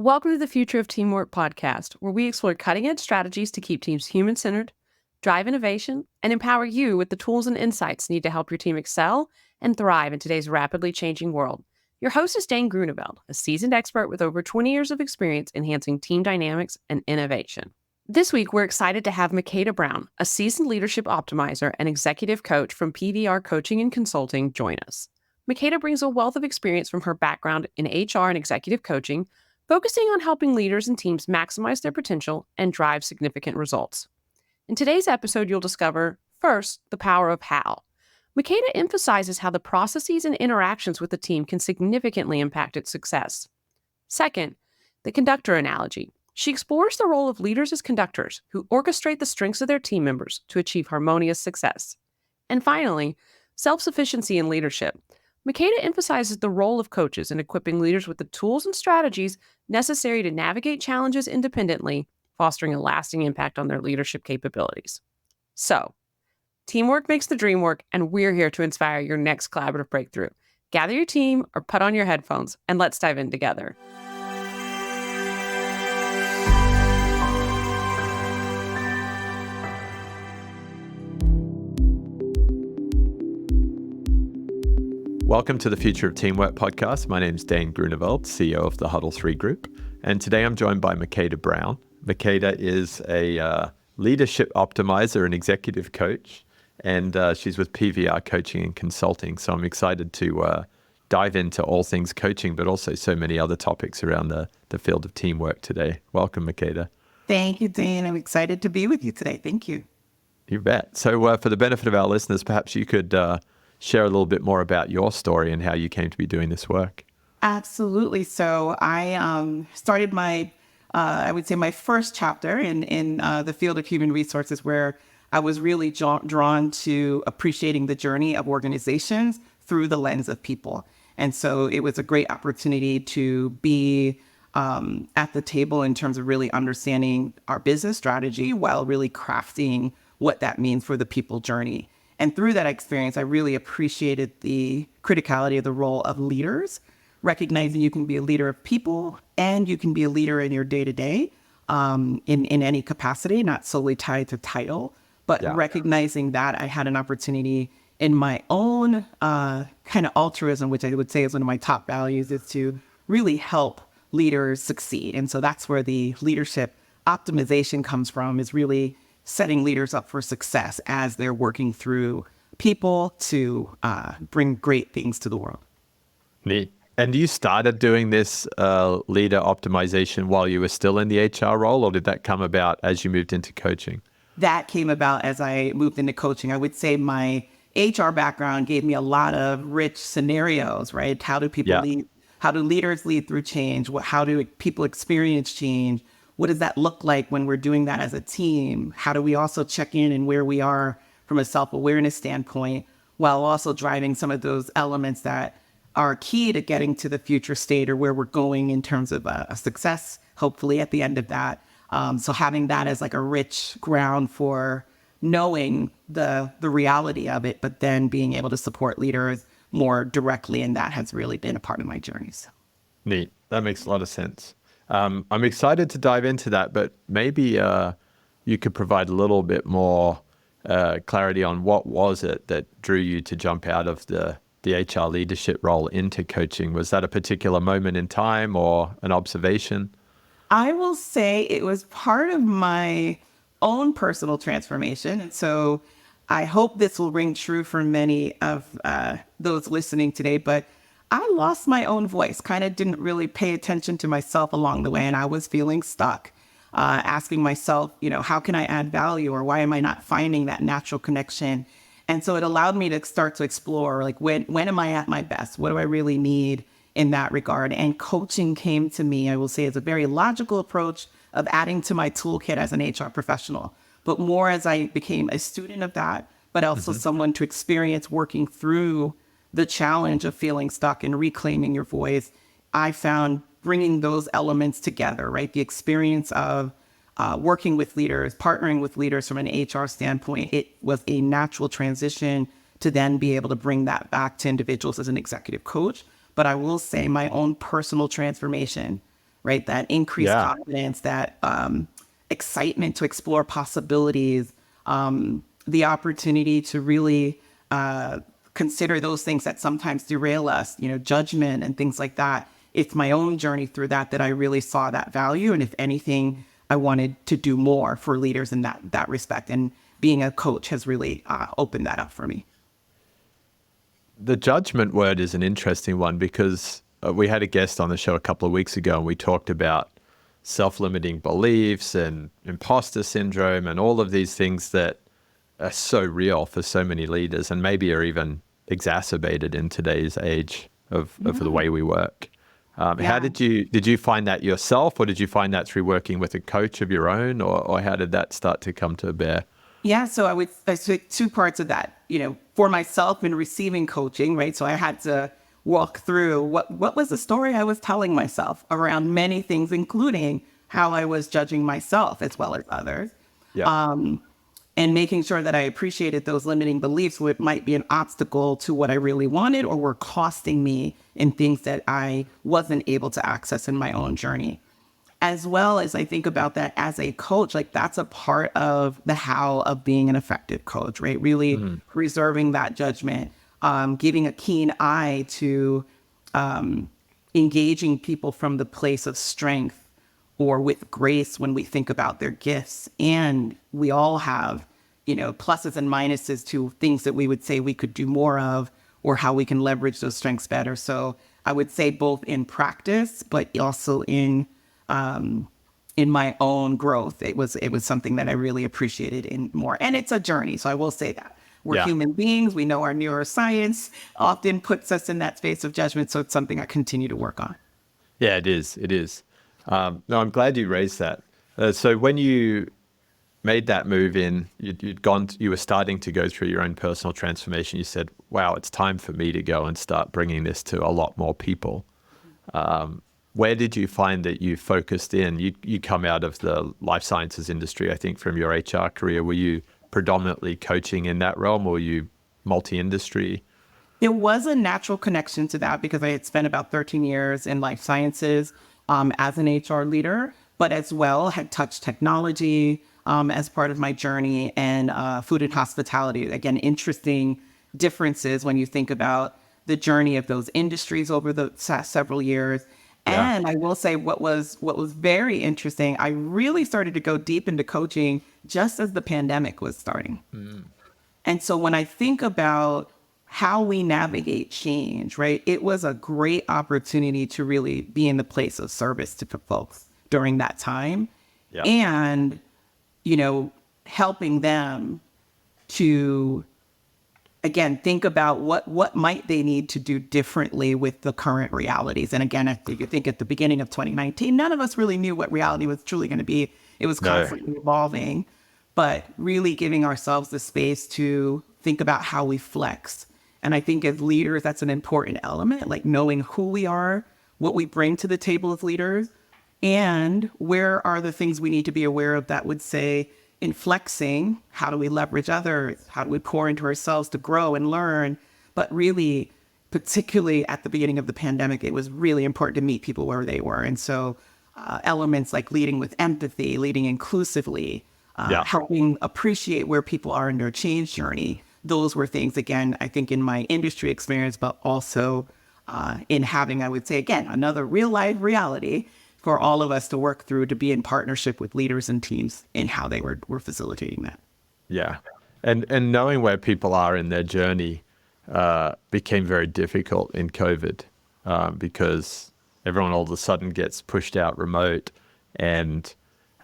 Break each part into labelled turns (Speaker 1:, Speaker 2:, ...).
Speaker 1: Welcome to the Future of Teamwork podcast, where we explore cutting-edge strategies to keep teams human-centered, drive innovation, and empower you with the tools and insights needed to help your team excel and thrive in today's rapidly changing world. Your host is Dane Groeneveld, a seasoned expert with over 20 years of experience enhancing team dynamics and innovation. This week, we're excited to have Makeda Brown, a seasoned leadership optimizer and executive coach from PVR Coaching and Consulting, join us. Makeda brings a wealth of experience from her background in HR and executive coaching, focusing on helping leaders and teams maximize their potential and drive significant results. In today's episode, you'll discover, first, the power of how. Makeda emphasizes how the processes and interactions with the team can significantly impact its success. Second, the conductor analogy. She explores the role of leaders as conductors who orchestrate the strengths of their team members to achieve harmonious success. And finally, self-sufficiency in leadership. Makeda emphasizes the role of coaches in equipping leaders with the tools and strategies necessary to navigate challenges independently, fostering a lasting impact on their leadership capabilities. So, teamwork makes the dream work, and we're here to inspire your next collaborative breakthrough. Gather your team or put on your headphones, and let's dive in together.
Speaker 2: Welcome to the Future of Teamwork podcast. My name is Dane Groeneveld, CEO of the Huddle 3 Group. And today I'm joined by Makeda Brown. Makeda is a leadership optimizer and executive coach, and she's with PVR Coaching and Consulting. So I'm excited to dive into all things coaching, but also so many other topics around the field of teamwork today. Welcome, Makeda.
Speaker 3: Thank you, Dane. I'm excited to be with you today. Thank you.
Speaker 2: You bet. So for the benefit of our listeners, perhaps you could share a little bit more about your story and how you came to be doing this work.
Speaker 3: Absolutely. So I started my, I would say my first chapter in the field of human resources, where I was really drawn to appreciating the journey of organizations through the lens of people. And so it was a great opportunity to be at the table in terms of really understanding our business strategy while really crafting what that means for the people journey. And through that experience, I really appreciated the criticality of the role of leaders, recognizing you can be a leader of people and you can be a leader in your day-to-day in any capacity, not solely tied to title, but recognizing that I had an opportunity in my own kind of altruism, which I would say is one of my top values, is to really help leaders succeed. And so that's where the leadership optimization comes from, is really setting leaders up for success as they're working through people to bring great things to the world.
Speaker 2: Neat. And you started doing this leader optimization while you were still in the HR role, or did that come about as you moved into coaching?
Speaker 3: That came about as I moved into coaching. I would say my HR background gave me a lot of rich scenarios, right? How do people lead? How do leaders lead through change? How do people experience change? What does that look like when we're doing that as a team? How do we also check in and where we are from a self-awareness standpoint, while also driving some of those elements that are key to getting to the future state or where we're going in terms of a success, hopefully at the end of that. So having that as like a rich ground for knowing the reality of it, but then being able to support leaders more directly, and that has really been a part of my journey. So.
Speaker 2: Neat. That makes a lot of sense. I'm excited to dive into that, but maybe you could provide a little bit more clarity on what was it that drew you to jump out of the HR leadership role into coaching. Was that a particular moment in time or an observation?
Speaker 3: I will say it was part of my own personal transformation. And so I hope this will ring true for many of those listening today, but I lost my own voice, kind of didn't really pay attention to myself along the way. And I was feeling stuck, asking myself, how can I add value, or why am I not finding that natural connection? And so it allowed me to start to explore, like, when am I at my best? What do I really need in that regard? And coaching came to me, I will say, as a very logical approach of adding to my toolkit as an HR professional, but more as I became a student of that, but also someone to experience working through the challenge of feeling stuck and reclaiming your voice. I found bringing those elements together, right? The experience of working with leaders, partnering with leaders from an HR standpoint, it was a natural transition to then be able to bring that back to individuals as an executive coach. But I will say my own personal transformation right? That increased
Speaker 2: Yeah.
Speaker 3: confidence, that excitement to explore possibilities, the opportunity to really consider those things that sometimes derail us, judgment and things like that. It's my own journey through that I really saw that value. And if anything, I wanted to do more for leaders in that respect. And being a coach has really opened that up for me.
Speaker 2: The judgment word is an interesting one because we had a guest on the show a couple of weeks ago and we talked about self-limiting beliefs and imposter syndrome and all of these things that are so real for so many leaders and maybe are even exacerbated in today's age of the way we work. How did you find that yourself, or did you find that through working with a coach of your own, or how did that start to come to bear?
Speaker 3: Yeah, so I say two parts of that. For myself in receiving coaching, right? So I had to walk through what was the story I was telling myself around many things, including how I was judging myself as well as others.
Speaker 2: Yeah.
Speaker 3: And making sure that I appreciated those limiting beliefs, which might be an obstacle to what I really wanted or were costing me in things that I wasn't able to access in my own journey. As well as I think about that as a coach, like that's a part of the how of being an effective coach, right? Really reserving that judgment, giving a keen eye to engaging people from the place of strength or with grace when we think about their gifts. And we all have, pluses and minuses to things that we would say we could do more of or how we can leverage those strengths better. So I would say both in practice, but also in my own growth. It was something that I really appreciated in more. And it's a journey. So I will say that. We're human beings. We know our neuroscience often puts us in that space of judgment. So it's something I continue to work on.
Speaker 2: Yeah, it is. It is. No, I'm glad you raised that. So when you made that move in, you were starting to go through your own personal transformation. You said, wow, it's time for me to go and start bringing this to a lot more people. Where did you find that you focused in? You come out of the life sciences industry, I think, from your HR career. Were you predominantly coaching in that realm, or were you multi-industry?
Speaker 3: There was a natural connection to that because I had spent about 13 years in life sciences as an HR leader, but as well had touched technology as part of my journey and food and hospitality. Again, interesting differences when you think about the journey of those industries over the several years.
Speaker 2: Yeah.
Speaker 3: And I will say what was very interesting, I really started to go deep into coaching just as the pandemic was starting. And so when I think about how we navigate change, right, it was a great opportunity to really be in the place of service to folks during that time.
Speaker 2: Yeah.
Speaker 3: And, helping them to, again, think about what might they need to do differently with the current realities. And again, if you think at the beginning of 2019, none of us really knew what reality was truly going to be. It was constantly evolving, but really giving ourselves the space to think about how we flex. And I think as leaders, that's an important element, like knowing who we are, what we bring to the table as leaders, and where are the things we need to be aware of that would say, in flexing, how do we leverage others? How do we pour into ourselves to grow and learn? But really, particularly at the beginning of the pandemic, it was really important to meet people where they were. And so elements like leading with empathy, leading inclusively, helping appreciate where people are in their change journey. Those were things, again, I think in my industry experience, but also in having, I would say, again, another real life reality for all of us to work through, to be in partnership with leaders and teams in how they were facilitating that.
Speaker 2: Yeah. And knowing where people are in their journey became very difficult in COVID because everyone all of a sudden gets pushed out remote. And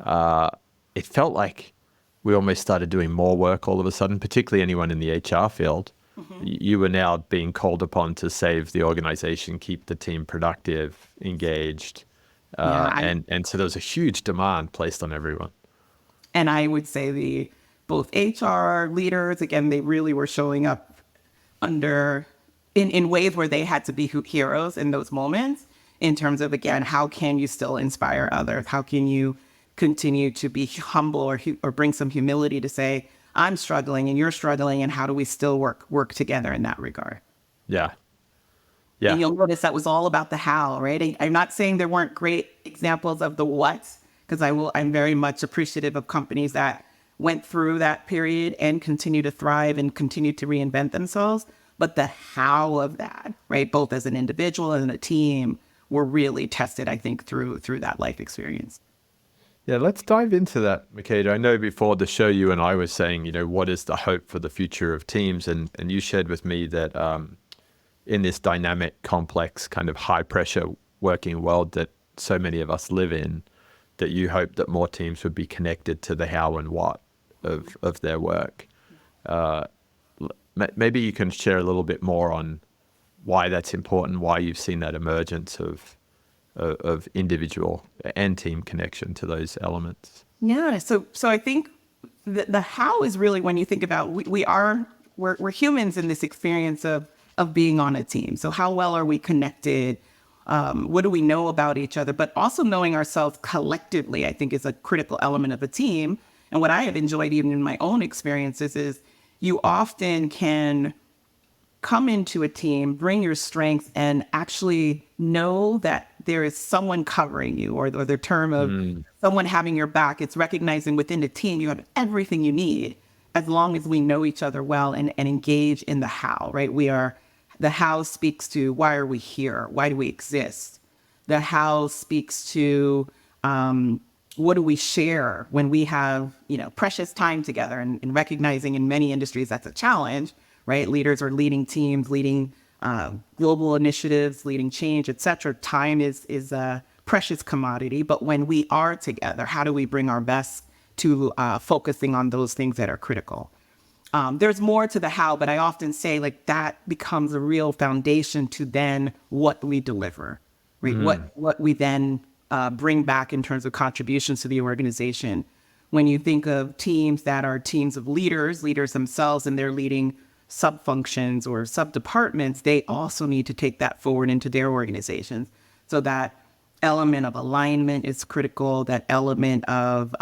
Speaker 2: it felt like we almost started doing more work all of a sudden, particularly anyone in the HR field. You were now being called upon to save the organization, keep the team productive, engaged. And so there was a huge demand placed on everyone.
Speaker 3: And I would say both HR leaders, again, they really were showing up in ways where they had to be heroes in those moments in terms of, again, how can you still inspire others? How can you continue to be humble or bring some humility to say, I'm struggling and you're struggling, and how do we still work together in that regard?
Speaker 2: Yeah. Yeah.
Speaker 3: And you'll notice that was all about the how, right? I'm not saying there weren't great examples of the what, because I'm very much appreciative of companies that went through that period and continue to thrive and continue to reinvent themselves. But the how of that, right, both as an individual and a team, were really tested, I think, through that life experience.
Speaker 2: Yeah, let's dive into that, Makeda. I know before the show, you and I were saying, what is the hope for the future of teams? And you shared with me that in this dynamic, complex, kind of high pressure working world that so many of us live in, that you hope that more teams would be connected to the how and what of their work. Maybe you can share a little bit more on why that's important, why you've seen that emergence of individual and team connection to those elements.
Speaker 3: Yeah. So I think the how is really, when you think about, we're humans in this experience of being on a team. So how well are we connected? What do we know about each other? But also knowing ourselves collectively, I think, is a critical element of a team. And what I have enjoyed even in my own experiences is you often can come into a team, bring your strengths, and actually know that there is someone covering you, or the term of someone having your back. It's recognizing within the team you have everything you need, as long as we know each other well and engage in the how, right? The how speaks to, why are we here? Why do we exist? The how speaks to, what do we share when we have, precious time together, and recognizing in many industries that's a challenge, right? Leaders are leading teams, leading global initiatives, leading change, et cetera. Time is a precious commodity. But when we are together, how do we bring our best to focusing on those things that are critical? There's more to the how, but I often say, like, that becomes a real foundation to then what we deliver, right? What we then bring back in terms of contributions to the organization. When you think of teams that are teams of leaders themselves, and they're leading sub-functions or sub-departments, they also need to take that forward into their organizations. So that element of alignment is critical, that element of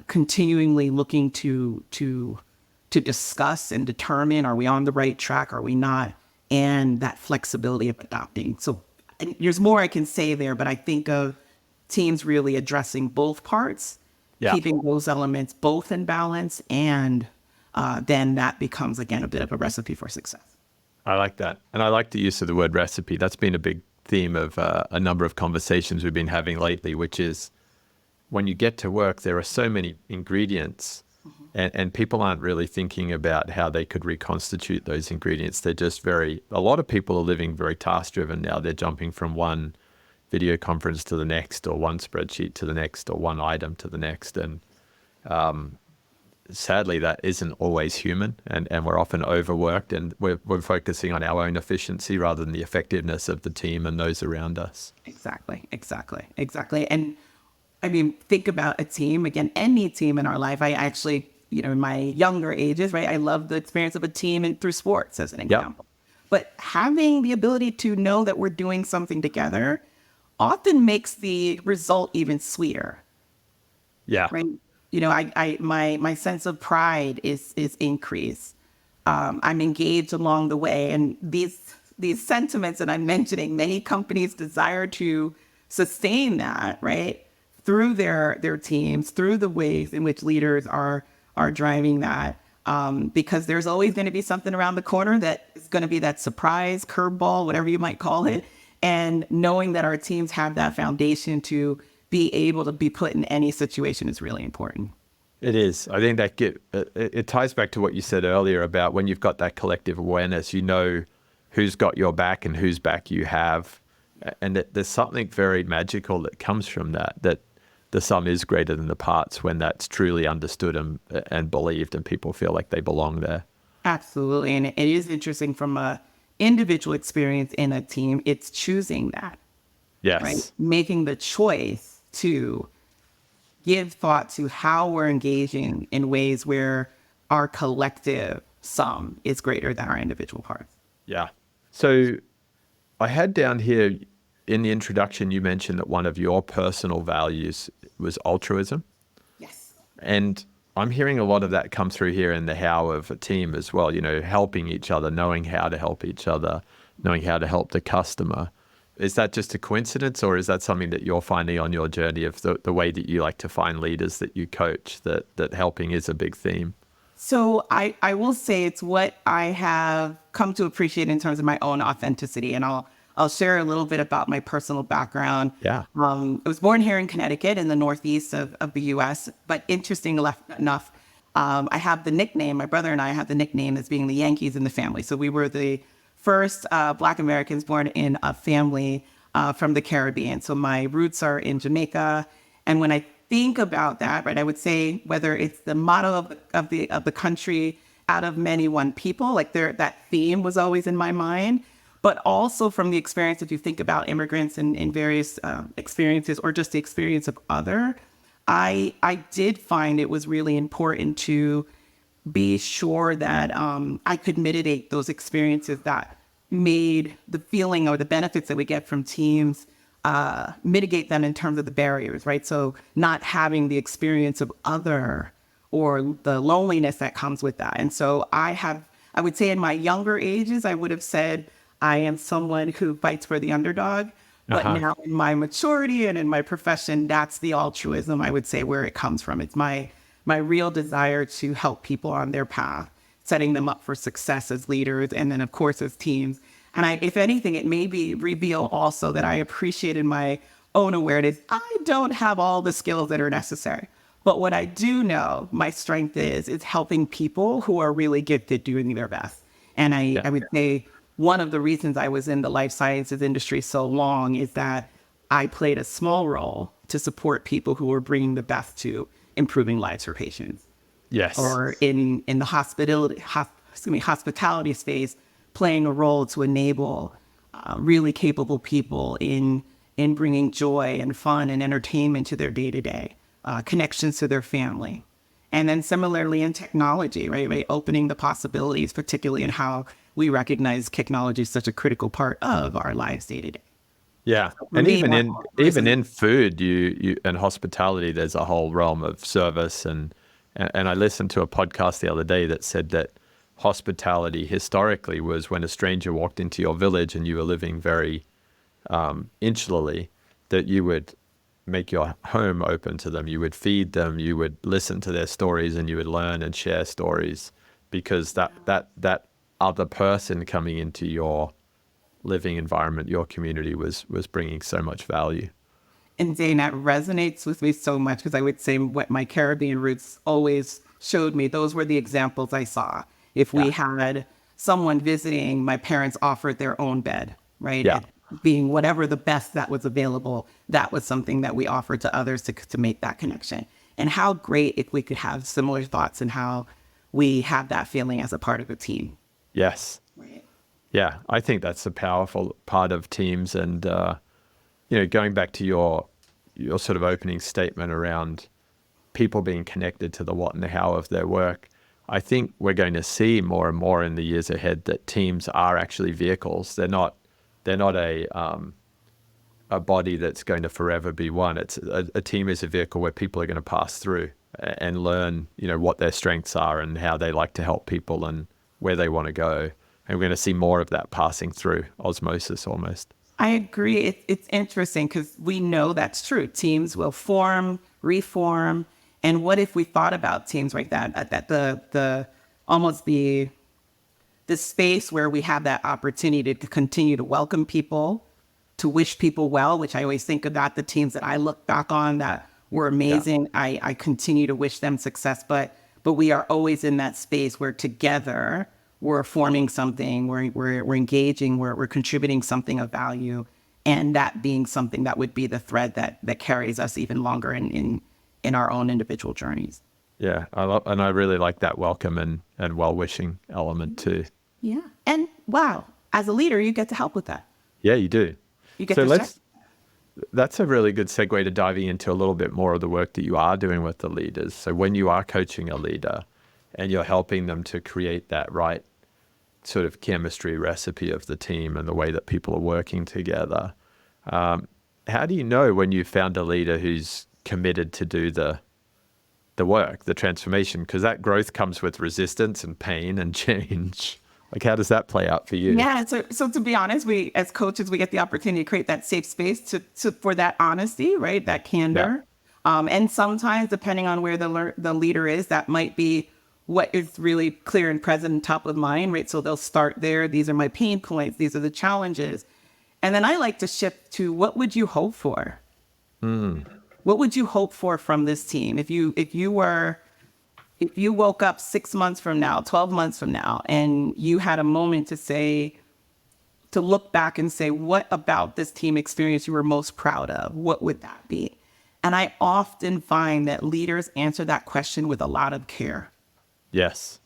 Speaker 3: continually looking to discuss and determine, are we on the right track, are we not, and that flexibility of adopting. So there's more I can say there, but I think of teams really addressing both parts, keeping those elements both in balance, and then that becomes, again, a bit of a recipe for success.
Speaker 2: I like that. And I like the use of the word recipe. That's been a big theme of a number of conversations we've been having lately, which is, when you get to work, there are so many ingredients, and people aren't really thinking about how they could reconstitute those ingredients. They're just a lot of people are living very task-driven now. They're jumping from one video conference to the next, or one spreadsheet to the next, or one item to the next. And sadly, that isn't always human, and we're often overworked, and we're focusing on our own efficiency rather than the effectiveness of the team and those around us.
Speaker 3: Exactly. And I mean, think about a team, again, any team in our life. I actually, in my younger ages, right, I love the experience of a team through sports, as an example. But having the ability to know that we're doing something together often makes the result even sweeter.
Speaker 2: Yeah.
Speaker 3: Right. My sense of pride is increased. I'm engaged along the way. And these sentiments that I'm mentioning, many companies desire to sustain that, right, through their teams, through the ways in which leaders are driving that, because there's always going to be something around the corner that is going to be that surprise, curveball, whatever you might call it. And knowing that our teams have that foundation to be able to be put in any situation is really important.
Speaker 2: It is. I think that it ties back to what you said earlier about when you've got that collective awareness, you know who's got your back and whose back you have. And there's something very magical that comes from that the sum is greater than the parts, when that's truly understood and believed, and people feel like they belong there.
Speaker 3: Absolutely. And it is interesting from a individual experience in a team. It's choosing that.
Speaker 2: Yes.
Speaker 3: Right? Making the choice to give thought to how we're engaging in ways where our collective sum is greater than our individual parts.
Speaker 2: Yeah. So I had down here in the introduction, you mentioned that one of your personal values was altruism.
Speaker 3: Yes.
Speaker 2: And I'm hearing a lot of that come through here in the how of a team as well, helping each other, knowing how to help each other, knowing how to help the customer. Is that just a coincidence, or is that something that you're finding on your journey of the way that you like to find leaders that you coach, that helping is a big theme?
Speaker 3: So I will say it's what I have come to appreciate in terms of my own authenticity. And I'll share a little bit about my personal background.
Speaker 2: Yeah.
Speaker 3: I was born here in Connecticut in the Northeast of the US, but interesting enough, I have the nickname, my brother and I have the nickname as being the Yankees in the family. So we were the first Black Americans born in a family from the Caribbean. So my roots are in Jamaica. And when I think about that, right, I would say whether it's the motto of the country, out of many, one people, like that theme was always in my mind. But also from the experience, if you think about immigrants and various experiences, or just the experience of other, I did find it was really important to be sure that I could mitigate those experiences that made the feeling or the benefits that we get from teams, mitigate them in terms of the barriers, right? So not having the experience of other or the loneliness that comes with that. And so I would say in my younger ages, I would have said, I am someone who fights for the underdog. But now in my maturity and in my profession, that's the altruism, I would say, where it comes from. It's my real desire to help people on their path, setting them up for success as leaders, and then, of course, as teams. And if anything, it may be reveal also that I appreciate in my own awareness, I don't have all the skills that are necessary. But what I do know my strength is helping people who are really gifted doing their best. And I would say one of the reasons I was in the life sciences industry so long is that I played a small role to support people who were bringing the best to improving lives for patients.
Speaker 2: Yes.
Speaker 3: Or in the hospitality space, playing a role to enable really capable people in bringing joy and fun and entertainment to their day-to-day, connections to their family. And then similarly in technology, right? Opening the possibilities, particularly in how we recognize technology is such a critical part of our lives day to day.
Speaker 2: Yeah, and even in food, you and hospitality, there's a whole realm of service, and I listened to a podcast the other day that said that hospitality historically was when a stranger walked into your village and you were living very insularly, that you would make your home open to them, you would feed them, you would listen to their stories, and you would learn and share stories, because that other person coming into your living environment, your community, was bringing so much value.
Speaker 3: And Dane, that resonates with me so much, because I would say what my Caribbean roots always showed me, those were the examples I saw. If we had someone visiting, my parents offered their own bed, right?
Speaker 2: Yeah.
Speaker 3: Being whatever the best that was available, that was something that we offered to others to make that connection. And how great if we could have similar thoughts and how we have that feeling as a part of a team.
Speaker 2: Yes.
Speaker 3: Right.
Speaker 2: Yeah, I think that's a powerful part of teams. And, going back to your sort of opening statement around people being connected to the what and the how of their work, I think we're going to see more and more in the years ahead that teams are actually vehicles. They're not a body that's going to forever be one. It's a team is a vehicle where people are going to pass through and learn, what their strengths are and how they like to help people and where they want to go. And we're going to see more of that passing through osmosis almost.
Speaker 3: I agree. It's interesting because we know that's true. Teams will form, reform. And what if we thought about teams like that, that the almost the space where we have that opportunity to continue to welcome people, to wish people well, which I always think about the teams that I look back on that were amazing. Yeah. I continue to wish them success, but we are always in that space where together we're forming something, we're engaging, we're contributing something of value, and that being something that would be the thread that carries us even longer in our own individual journeys.
Speaker 2: Yeah, I really like that welcome and well-wishing element too.
Speaker 3: Yeah, and wow, as a leader, you get to help with that.
Speaker 2: Yeah, you do.
Speaker 3: You get to
Speaker 2: That's a really good segue to diving into a little bit more of the work that you are doing with the leaders. So when you are coaching a leader and you're helping them to create that right sort of chemistry recipe of the team and the way that people are working together, how do you know when you've found a leader who's committed to do the work, the transformation? Because that growth comes with resistance and pain and change. Like, how does that play out for you?
Speaker 3: Yeah. So to be honest, we as coaches, we get the opportunity to create that safe space for that honesty, right? That candor. And sometimes, depending on where the leader is, that might be what is really clear and present and top of mind, right? So they'll start there. These are my pain points. These are the challenges. And then I like to shift to, what would you hope for? What would you hope for from this team? If you woke up 6 months from now, 12 months from now, and you had a moment to look back and say, what about this team experience you were most proud of? What would that be? And I often find that leaders answer that question with a lot of care.
Speaker 2: Yes.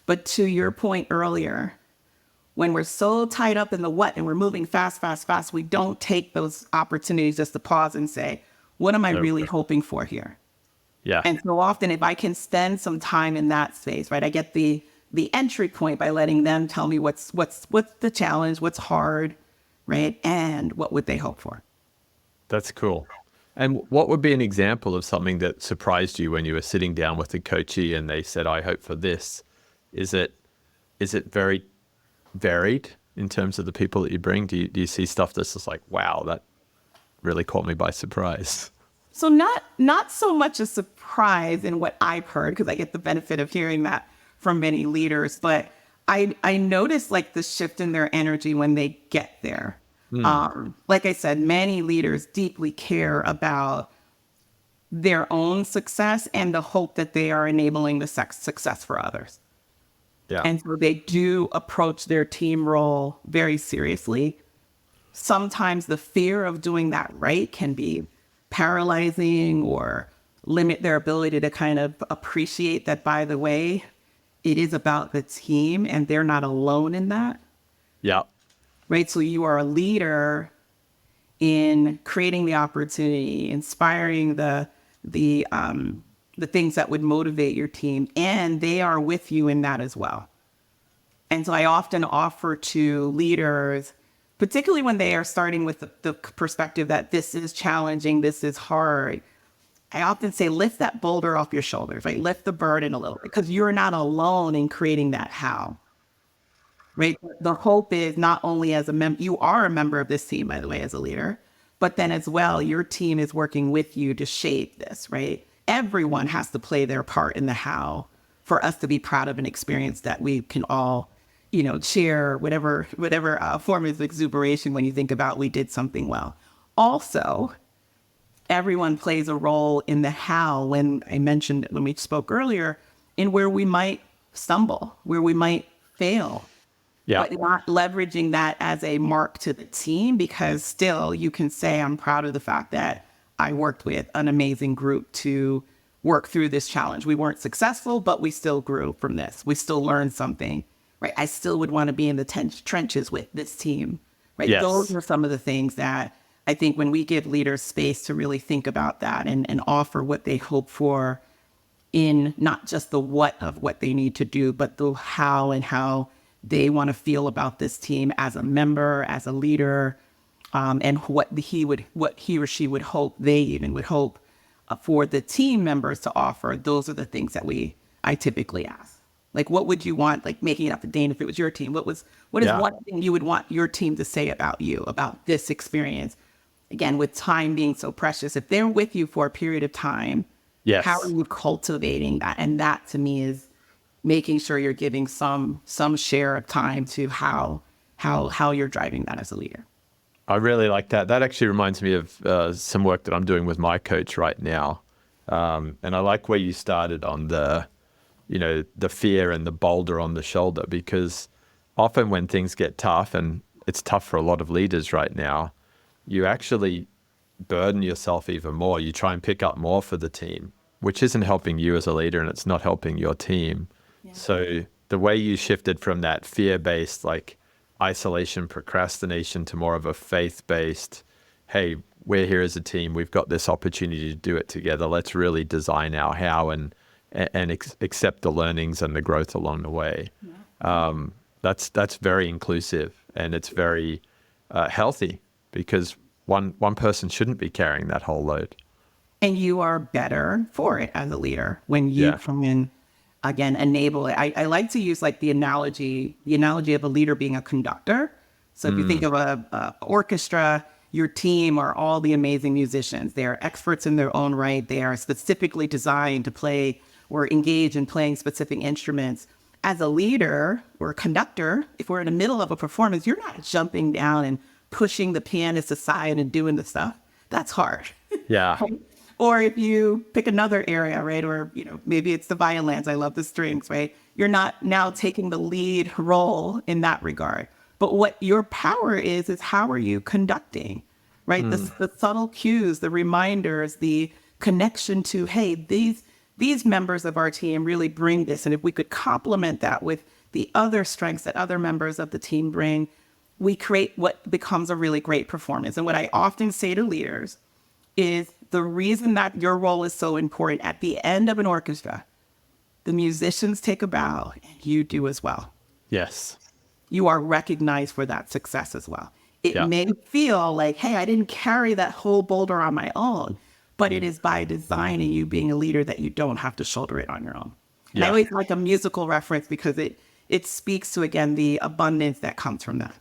Speaker 3: But to your point earlier, when we're so tied up in the what and we're moving fast, we don't take those opportunities just to pause and say, what am I really hoping for here?
Speaker 2: Yeah.
Speaker 3: And so often, if I can spend some time in that space, right, I get the entry point by letting them tell me what's the challenge, what's hard, right, and what would they hope for.
Speaker 2: That's cool. And what would be an example of something that surprised you when you were sitting down with a coachee and they said, I hope for this? Is it very varied in terms of the people that you bring? Do you see stuff that's just like, wow, that really caught me by surprise?
Speaker 3: So not so much a surprise in what I've heard, because I get the benefit of hearing that from many leaders, but I notice like the shift in their energy when they get there. Like I said, many leaders deeply care about their own success and the hope that they are enabling the success for others.
Speaker 2: Yeah.
Speaker 3: And so they do approach their team role very seriously. Sometimes the fear of doing that right can be paralyzing or limit their ability to kind of appreciate that, by the way, it is about the team and they're not alone in that.
Speaker 2: Yeah.
Speaker 3: Right. So you are a leader in creating the opportunity, inspiring the things that would motivate your team, and they are with you in that as well. And so I often offer to leaders, particularly when they are starting with the perspective that this is challenging, this is hard, I often say, lift that boulder off your shoulders, right? Lift the burden a little, because you're not alone in creating that how, right? The hope is not only as a member, you are a member of this team, by the way, as a leader, but then as well, your team is working with you to shape this, right? Everyone has to play their part in the how for us to be proud of an experience that we can all, share whatever form of exuberation when you think about we did something well. Also, everyone plays a role in the how, when we spoke earlier, in where we might stumble, where we might fail.
Speaker 2: Yeah.
Speaker 3: But not leveraging that as a mark to the team, because still you can say, I'm proud of the fact that I worked with an amazing group to work through this challenge. We weren't successful, but we still grew from this. We still learned something, right? I still would want to be in the trenches with this team, right?
Speaker 2: Yes.
Speaker 3: Those are some of the things that I think when we give leaders space to really think about that and offer what they hope for in not just the what of what they need to do, but the how and how they want to feel about this team as a member, as a leader, and what he or she would hope, they even would hope for the team members to offer. Those are the things that I typically ask. Like, what would you want, like making it up to Dane if it was your team? What is one thing you would want your team to say about you, about this experience? Again, with time being so precious, if they're with you for a period of time,
Speaker 2: yes,
Speaker 3: how are you cultivating that? And that to me is making sure you're giving some share of time to how you're driving that as a leader.
Speaker 2: I really like that. That actually reminds me of some work that I'm doing with my coach right now. And I like where you started on the fear and the boulder on the shoulder, because often when things get tough, and it's tough for a lot of leaders right now, you actually burden yourself even more. You try and pick up more for the team, which isn't helping you as a leader, and it's not helping your team. Yeah. So the way you shifted from that fear-based, like isolation, procrastination, to more of a faith-based, hey, we're here as a team, we've got this opportunity to do it together, let's really design our how and accept the learnings and the growth along the way. Yeah. That's very inclusive, and it's very healthy, because one person shouldn't be carrying that whole load.
Speaker 3: And you are better for it as a leader when you come in again, enable it. I like to use like the analogy of a leader being a conductor. So if you think of a orchestra, your team are all the amazing musicians. They are experts in their own right. They are specifically designed to play or engage in playing specific instruments. As a leader or a conductor, if we're in the middle of a performance, you're not jumping down and pushing the pianist aside and doing the stuff. That's hard.
Speaker 2: Yeah.
Speaker 3: Or if you pick another area, right? Or, maybe it's the violins. I love the strings, right? You're not now taking the lead role in that regard. But what your power is how are you conducting, right? The subtle cues, the reminders, the connection to, hey, these members of our team really bring this. And if we could complement that with the other strengths that other members of the team bring, we create what becomes a really great performance. And what I often say to leaders is the reason that your role is so important at the end of an orchestra, the musicians take a bow and you do as well.
Speaker 2: Yes.
Speaker 3: You are recognized for that success as well. It may feel like, hey, I didn't carry that whole boulder on my own, but it is by design and you being a leader that you don't have to shoulder it on your own. And I always like a musical reference because it speaks to, again, the abundance that comes from that.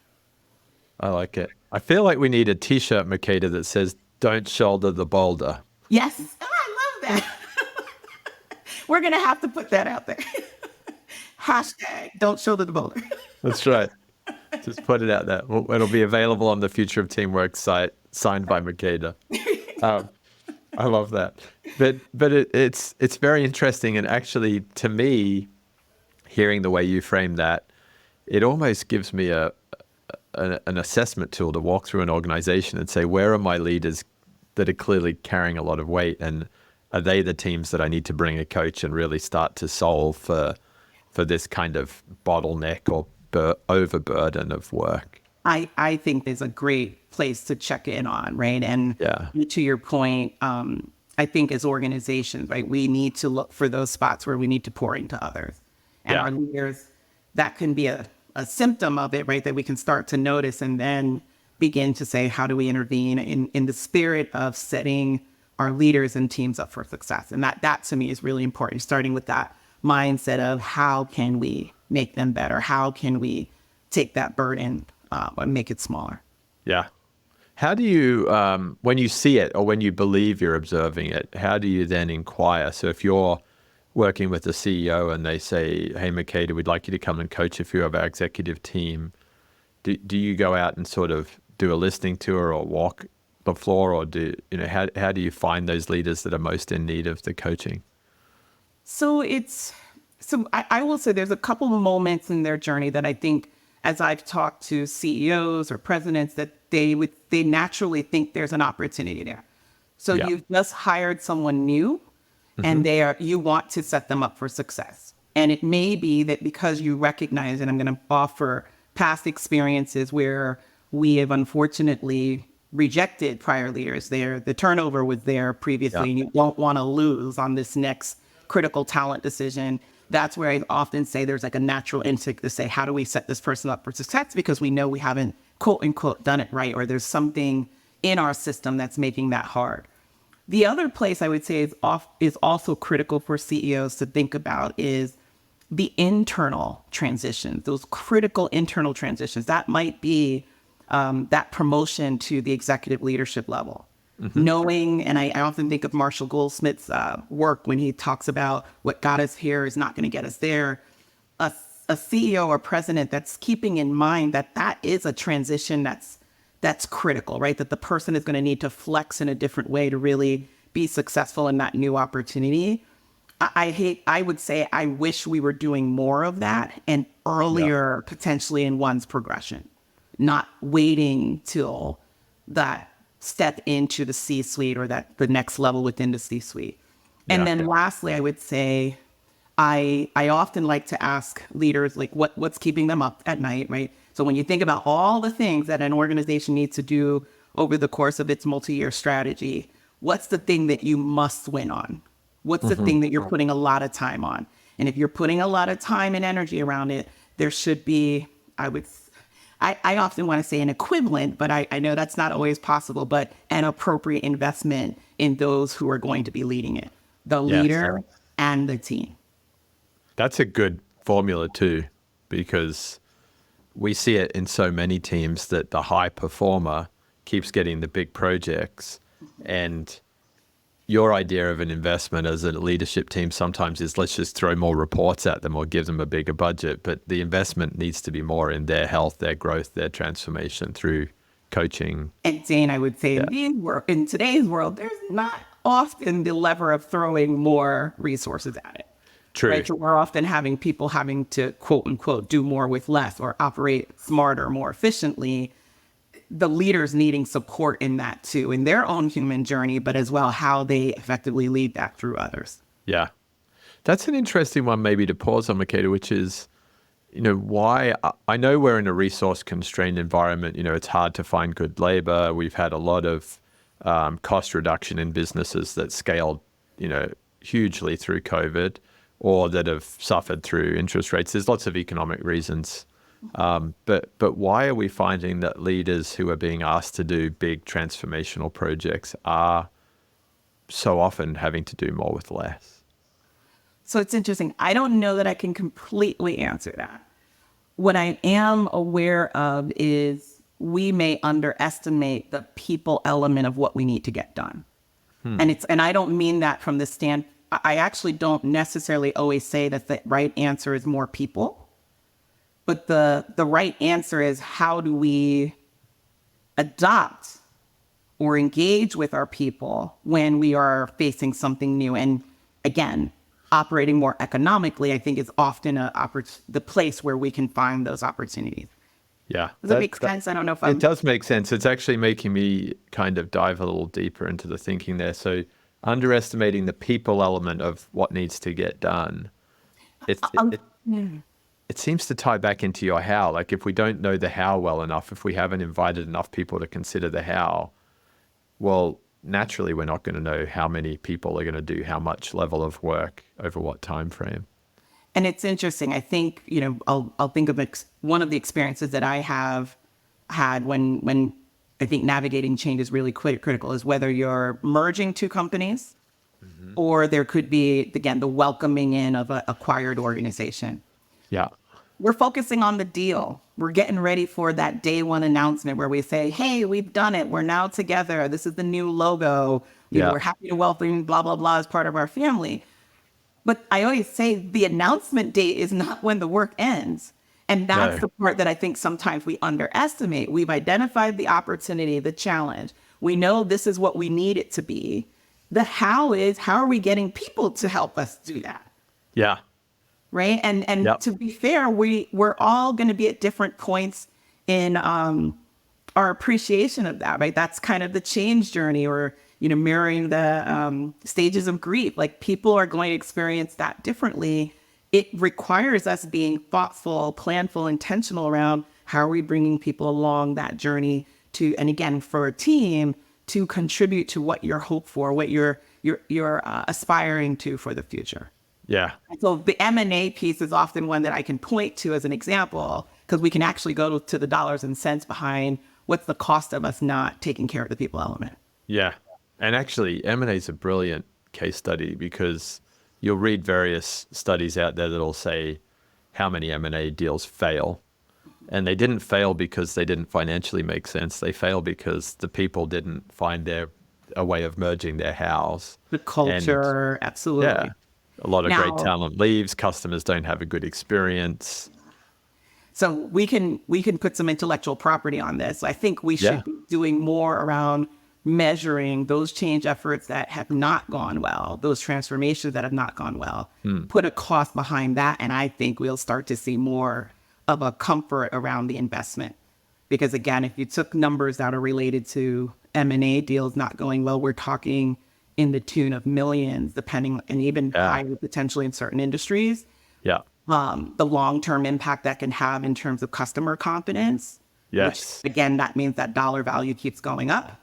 Speaker 2: I like it. I feel like we need a t-shirt, Makeda, that says, "Don't shoulder the boulder."
Speaker 3: Yes. Oh, I love that. We're going to have to put that out there. Hashtag, don't shoulder the boulder.
Speaker 2: That's right. Just put it out there. It'll be available on the Future of Teamwork site, signed by Makeda. I love that. But it's very interesting. And actually, to me, hearing the way you frame that, it almost gives me an assessment tool to walk through an organization and say, where are my leaders that are clearly carrying a lot of weight? And are they the teams that I need to bring a coach and really start to solve for this kind of bottleneck or overburden of work?
Speaker 3: I think there's a great place to check in on, right? And to your point, I think as organizations, right, we need to look for those spots where we need to pour into others. And our leaders, that can be a symptom of it, right, that we can start to notice and then begin to say, how do we intervene in the spirit of setting our leaders and teams up for success? And that to me is really important, starting with that mindset of how can we make them better? How can we take that burden and make it smaller?
Speaker 2: Yeah. How do you, when you see it or when you believe you're observing it, how do you then inquire? So if you're working with the CEO and they say, "Hey, Makeda, we'd like you to come and coach a few of our executive team," do you go out and sort of do a listening tour or walk the floor, or how do you find those leaders that are most in need of the coaching?
Speaker 3: So I will say there's a couple of moments in their journey that I think, as I've talked to CEOs or presidents, that they naturally think there's an opportunity there. So you've just hired someone new and you want to set them up for success. And it may be that because you recognize, and I'm going to offer past experiences where we have unfortunately rejected prior leaders there, the turnover was there previously, and you won't want to lose on this next critical talent decision. That's where I often say there's like a natural instinct to say, how do we set this person up for success? Because we know we haven't, quote unquote, done it right, or there's something in our system that's making that hard. The other place I would say is also critical for CEOs to think about is the internal transitions, those critical internal transitions. That might be that promotion to the executive leadership level. Knowing, and I often think of Marshall Goldsmith's work when he talks about what got us here is not going to get us there. A CEO or president that's keeping in mind that is a transition that's critical, right? That the person is going to need to flex in a different way to really be successful in that new opportunity. I would say I wish we were doing more of that and earlier, potentially in one's progression, not waiting till that step into the C-suite or the next level within the C-suite. And then lastly, I would say I often like to ask leaders, like, what's keeping them up at night, right? So when you think about all the things that an organization needs to do over the course of its multi-year strategy, what's the thing that you must win on? What's the thing that you're putting a lot of time on? And if you're putting a lot of time and energy around it, there should be, I often want to say an equivalent, but I know that's not always possible, but an appropriate investment in those who are going to be leading it, the leader and the team.
Speaker 2: That's a good formula too, because we see it in so many teams that the high performer keeps getting the big projects. And your idea of an investment as a leadership team sometimes is let's just throw more reports at them or give them a bigger budget. But the investment needs to be more in their health, their growth, their transformation through coaching.
Speaker 3: And Dane, I would say in today's world, there's not often the lever of throwing more resources at it.
Speaker 2: True.
Speaker 3: Right? So we're often having people having to, quote unquote, do more with less or operate smarter, more efficiently. The leaders needing support in that too, in their own human journey, but as well how they effectively lead that through others.
Speaker 2: Yeah. That's an interesting one maybe to pause on, Makeda, which is, why I know we're in a resource constrained environment. It's hard to find good labor. We've had a lot of cost reduction in businesses that scaled, hugely through COVID or that have suffered through interest rates. There's lots of economic reasons. But why are we finding that leaders who are being asked to do big transformational projects are so often having to do more with less?
Speaker 3: So it's interesting. I don't know that I can completely answer that. What I am aware of is we may underestimate the people element of what we need to get done. And I don't mean that from the I actually don't necessarily always say that the right answer is more people, but the right answer is how do we adopt or engage with our people when we are facing something new. And again, operating more economically, I think, is often the place where we can find those opportunities.
Speaker 2: Yeah.
Speaker 3: Does that make sense? I don't know if
Speaker 2: It does make sense. It's actually making me kind of dive a little deeper into the thinking there. So underestimating the people element of what needs to get done. It seems to tie back into your how. Like if we don't know the how well enough, if we haven't invited enough people to consider the how, well, naturally we're not going to know how many people are going to do how much level of work over what time frame.
Speaker 3: And it's interesting. I think, I'll think of one of the experiences that I have had when I think navigating change is really critical is whether you're merging two companies or there could be, again, the welcoming in of an acquired organization.
Speaker 2: Yeah.
Speaker 3: We're focusing on the deal. We're getting ready for that day one announcement where we say, hey, we've done it. We're now together. This is the new logo. We're happy to welcome blah, blah, blah as part of our family. But I always say the announcement date is not when the work ends. And that's the part that I think sometimes we underestimate. We've identified the opportunity, the challenge. We know this is what we need it to be. The how is, how are we getting people to help us do that?
Speaker 2: Yeah.
Speaker 3: Right. And to be fair, we're all going to be at different points in our appreciation of that. Right. That's kind of the change journey or, mirroring the stages of grief. Like people are going to experience that differently. It requires us being thoughtful, planful, intentional around how are we bringing people along that journey to, and again, for a team to contribute to what you're hoped for, what you're aspiring to for the future.
Speaker 2: Yeah.
Speaker 3: So the M&A piece is often one that I can point to as an example, because we can actually go to the dollars and cents behind what's the cost of us not taking care of the people element.
Speaker 2: Yeah. And actually, M&A is a brilliant case study because you'll read various studies out there that'll say how many M&A deals fail. And they didn't fail because they didn't financially make sense. They fail because the people didn't find a way of merging their hows.
Speaker 3: The culture, absolutely.
Speaker 2: Yeah. A lot of great talent leaves. Customers don't have a good experience.
Speaker 3: So we can put some intellectual property on this. I think we should be doing more around measuring those change efforts that have not gone well, those transformations that have not gone well, put a cost behind that. And I think we'll start to see more of a comfort around the investment. Because again, if you took numbers that are related to M&A deals not going well, we're talking in the tune of millions, depending, and even higher potentially in certain industries.
Speaker 2: Yeah.
Speaker 3: The long-term impact that can have in terms of customer confidence.
Speaker 2: Yes.
Speaker 3: Which, again, that means that dollar value keeps going up.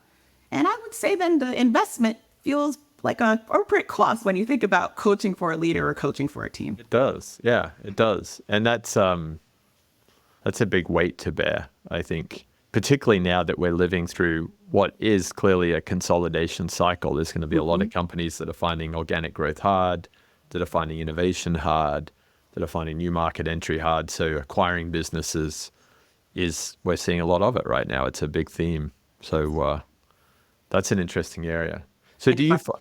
Speaker 3: And I would say then the investment feels like an appropriate cost when you think about coaching for a leader or coaching for a team.
Speaker 2: It does. Yeah, it does. And that's a big weight to bear, I think, particularly now that we're living through what is clearly a consolidation cycle. There's going to be a lot of companies that are finding organic growth hard, that are finding innovation hard, that are finding new market entry hard. So acquiring businesses we're seeing a lot of it right now. It's a big theme. So that's an interesting area. So
Speaker 3: And
Speaker 2: do
Speaker 3: if
Speaker 2: you,
Speaker 3: I,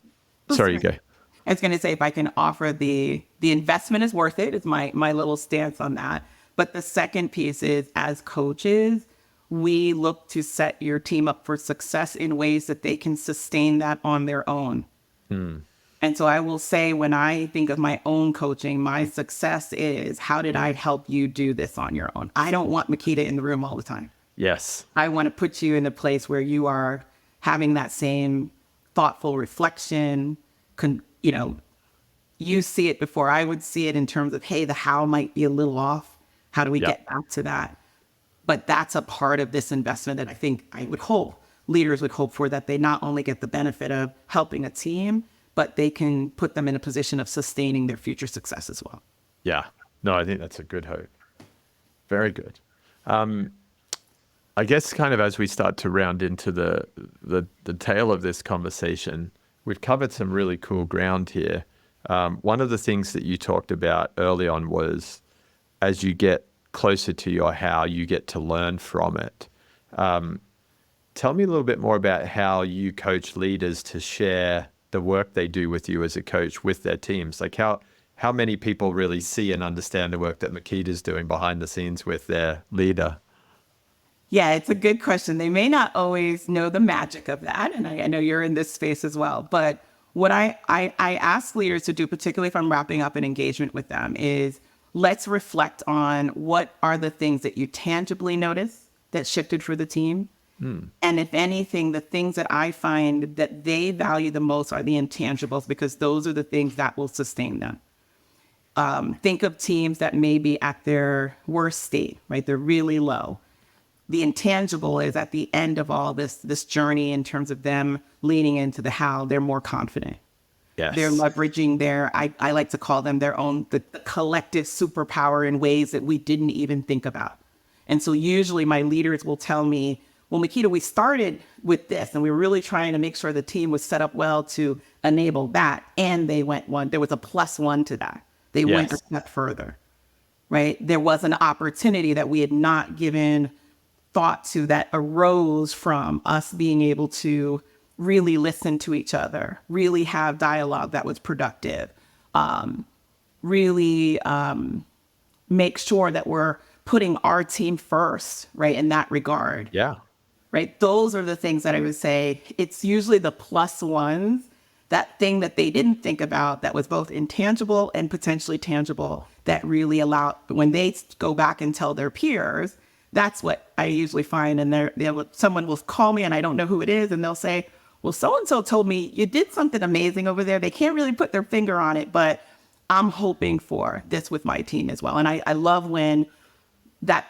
Speaker 3: oh,
Speaker 2: sorry, you
Speaker 3: sorry.
Speaker 2: go.
Speaker 3: I was going to say, if I can offer the investment is worth it, is my little stance on that. But the second piece is, as coaches, we look to set your team up for success in ways that they can sustain that on their own. And so I will say, when I think of my own coaching, my success is, how did I help you do this on your own? I don't want Makeda in the room all the time.
Speaker 2: Yes.
Speaker 3: I want to put you in a place where you are having that same thoughtful reflection. You see it before I would see it, in terms of, hey, the how might be a little off. How do we get back to that? But that's a part of this investment that I think I would hope leaders would hope for, that they not only get the benefit of helping a team, but they can put them in a position of sustaining their future success as well.
Speaker 2: Yeah. No, I think that's a good hope. Very good. I guess kind of as we start to round into the tail of this conversation, we've covered some really cool ground here. One of the things that you talked about early on was, as you get closer to your how, you get to learn from it. Tell me a little bit more about how you coach leaders to share the work they do with you as a coach with their teams. Like how many people really see and understand the work that Makeda's doing behind the scenes with their leader?
Speaker 3: Yeah, it's a good question. They may not always know the magic of that. And I know you're in this space as well. But what I ask leaders to do, particularly if I'm wrapping up an engagement with them, is let's reflect on what are the things that you tangibly notice that shifted for the team. And if anything, the things that I find that they value the most are the intangibles, because those are the things that will sustain them. Think of teams that may be at their worst state, right? They're really low. The intangible is, at the end of all this journey, in terms of them leaning into the how, they're more confident.
Speaker 2: Yes.
Speaker 3: They're leveraging I like to call them the collective superpower in ways that we didn't even think about. And so usually my leaders will tell me, well, Makeda, we started with this, and we were really trying to make sure the team was set up well to enable that. And there was a +1 to that. They went a step further, right? There was an opportunity that we had not given thought to, that arose from us being able to really listen to each other, really have dialogue that was productive, really make sure that we're putting our team first, right, in that regard.
Speaker 2: Yeah.
Speaker 3: Right? Those are the things that I would say, it's usually the +1s, that thing that they didn't think about, that was both intangible and potentially tangible, that really allow, when they go back and tell their peers, that's what I usually find. And someone will call me, and I don't know who it is, and they'll say, well, so-and-so told me you did something amazing over there. They can't really put their finger on it, but I'm hoping for this with my team as well. And I love when that's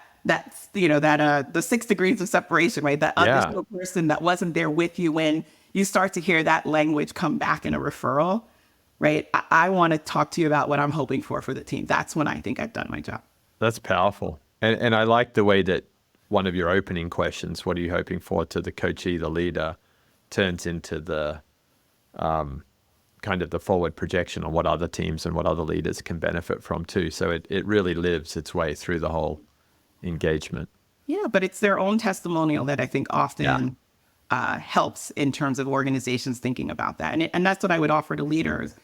Speaker 3: the 6 degrees of separation, right? That other single person that wasn't there with you, when you start to hear that language come back in a referral, right? I want to talk to you about what I'm hoping for the team. That's when I think I've done my job.
Speaker 2: That's powerful. And I like the way that one of your opening questions, what are you hoping for, to the coachee, the leader, turns into the kind of the forward projection on what other teams and what other leaders can benefit from too. So it really lives its way through the whole engagement.
Speaker 3: Yeah, but it's their own testimonial that I think often helps in terms of organizations thinking about that. And that's what I would offer to leaders.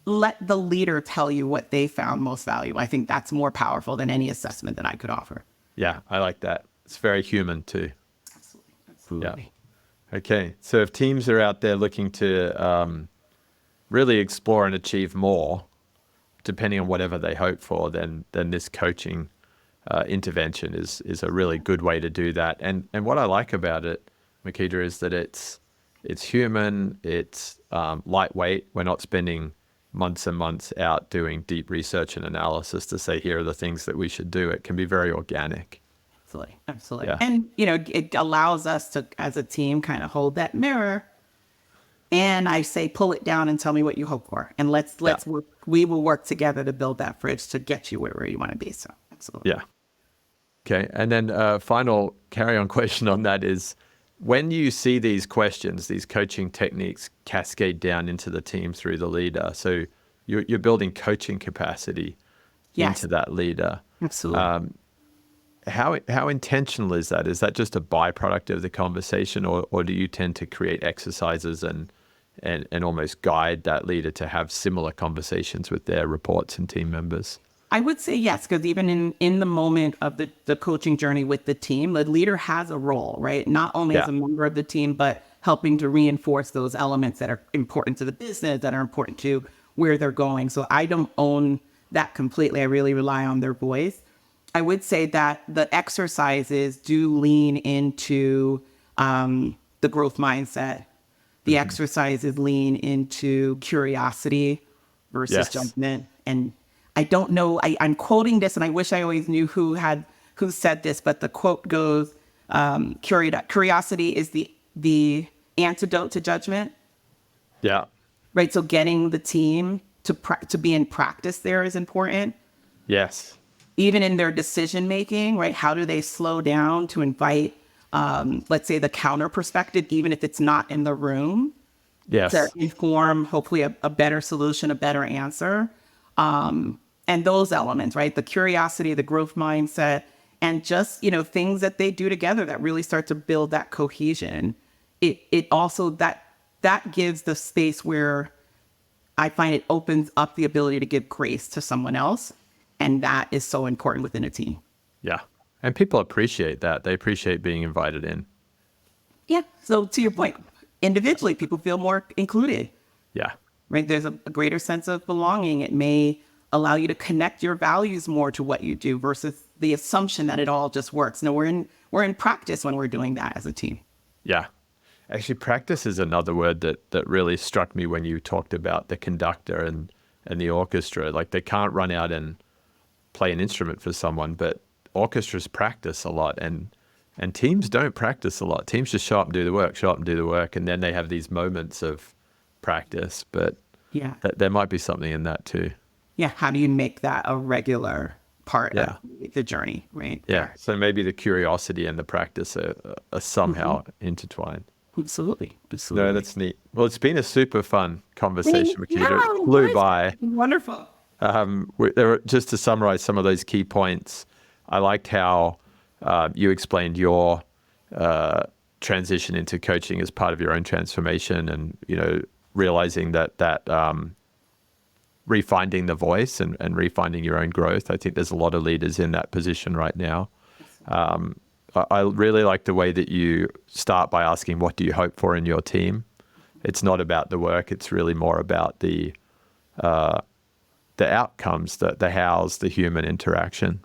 Speaker 3: Let the leader tell you what they found most valuable. I think that's more powerful than any assessment that I could offer.
Speaker 2: Yeah, I like that. It's very human too.
Speaker 3: Absolutely.
Speaker 2: Yeah. Okay. So if teams are out there looking to really explore and achieve more, depending on whatever they hope for, then this coaching intervention is a really good way to do that. And what I like about it, Makeda, is that it's human, it's lightweight. We're not spending months and months out doing deep research and analysis to say, here are the things that we should do. It can be very organic.
Speaker 3: Absolutely.
Speaker 2: Yeah.
Speaker 3: And, it allows us to, as a team, kind of hold that mirror. And I say, pull it down and tell me what you hope for. And let's work. We will work together to build that bridge to get you where you want to be. So absolutely.
Speaker 2: Yeah. Okay. And then final carry-on question on that is, when you see these questions, these coaching techniques cascade down into the team through the leader, so you're building coaching capacity,
Speaker 3: Yes.
Speaker 2: into that leader.
Speaker 3: Absolutely.
Speaker 2: How intentional is that? Is that just a byproduct of the conversation, or do you tend to create exercises and almost guide that leader to have similar conversations with their reports and team members?
Speaker 3: I would say yes, because even in the moment of the coaching journey with the team, the leader has a role, right? Not only as a member of the team, but helping to reinforce those elements that are important to the business, that are important to where they're going. So I don't own that completely. I really rely on their voice. I would say that the exercises do lean into the growth mindset. The exercises lean into curiosity versus judgment. And I don't know, I'm quoting this, and I wish I always knew who said this, but the quote goes, curiosity is the antidote to judgment.
Speaker 2: Yeah.
Speaker 3: Right. So getting the team to be in practice there is important.
Speaker 2: Yes.
Speaker 3: Even in their decision making, right? How do they slow down to invite, let's say, the counter perspective, even if it's not in the room, to inform hopefully a better solution, a better answer. And those elements, right? The curiosity, the growth mindset, and just, things that they do together that really start to build that cohesion. It also, that gives the space where I find it opens up the ability to give grace to someone else. And that is so important within a team.
Speaker 2: Yeah. And people appreciate that. They appreciate being invited in.
Speaker 3: Yeah. So to your point, individually, people feel more included.
Speaker 2: Yeah.
Speaker 3: Right. There's a greater sense of belonging. It may allow you to connect your values more to what you do versus the assumption that it all just works. No, we're in practice when we're doing that as a team.
Speaker 2: Yeah. Actually, practice is another word that really struck me when you talked about the conductor and the orchestra. Like, they can't run out and play an instrument for someone, but orchestras practice a lot, and teams don't practice a lot. Teams just show up and do the work, and then they have these moments of practice. But there might be something in that too.
Speaker 3: Yeah. How do you make that a regular part of the journey, right?
Speaker 2: Yeah. So maybe the curiosity and the practice are somehow intertwined.
Speaker 3: Absolutely.
Speaker 2: No, that's neat. Well, it's been a super fun conversation, Makeda. It flew by.
Speaker 3: Wonderful.
Speaker 2: Just to summarize some of those key points, I liked how you explained your transition into coaching as part of your own transformation, and realizing that refinding the voice and refinding your own growth. I think there's a lot of leaders in that position right now. I really like the way that you start by asking, what do you hope for in your team? It's not about the work. It's really more about the outcomes, the hows, the human interaction.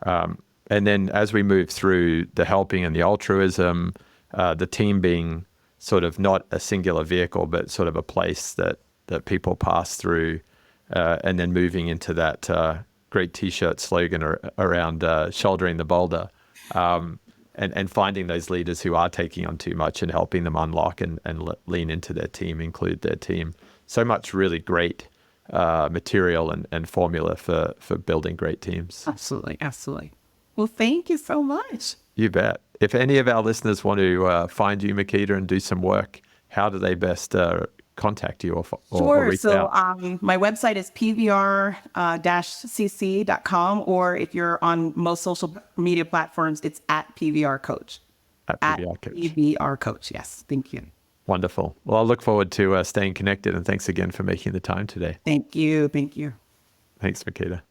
Speaker 2: And then as we move through the helping and the altruism, the team being sort of not a singular vehicle, but sort of a place that people pass through, and then moving into that great T-shirt slogan around shouldering the boulder, and finding those leaders who are taking on too much and helping them unlock and lean into their team, include their team. So much really great material and formula for building great teams.
Speaker 3: Absolutely. Absolutely. Well, thank you so much.
Speaker 2: You bet. If any of our listeners want to find you, Makeda, and do some work, how do they best contact you or reach out?
Speaker 3: So my website is pvr-cc.com, or if you're on most social media platforms, it's at PVR Coach.
Speaker 2: At PVR Coach.
Speaker 3: PVR Coach, yes. Thank you.
Speaker 2: Wonderful. Well, I look forward to staying connected, and thanks again for making the time today.
Speaker 3: Thank you. Thank you.
Speaker 2: Thanks, Makeda.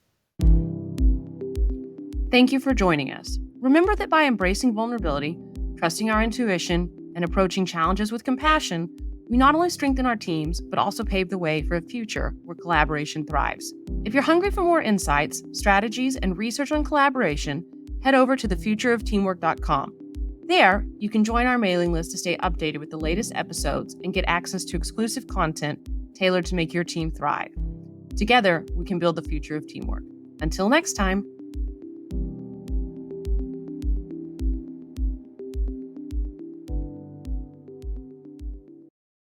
Speaker 1: Thank you for joining us. Remember that by embracing vulnerability, trusting our intuition, and approaching challenges with compassion, we not only strengthen our teams, but also pave the way for a future where collaboration thrives. If you're hungry for more insights, strategies, and research on collaboration, head over to thefutureofteamwork.com. There, you can join our mailing list to stay updated with the latest episodes and get access to exclusive content tailored to make your team thrive. Together, we can build the future of teamwork. Until next time.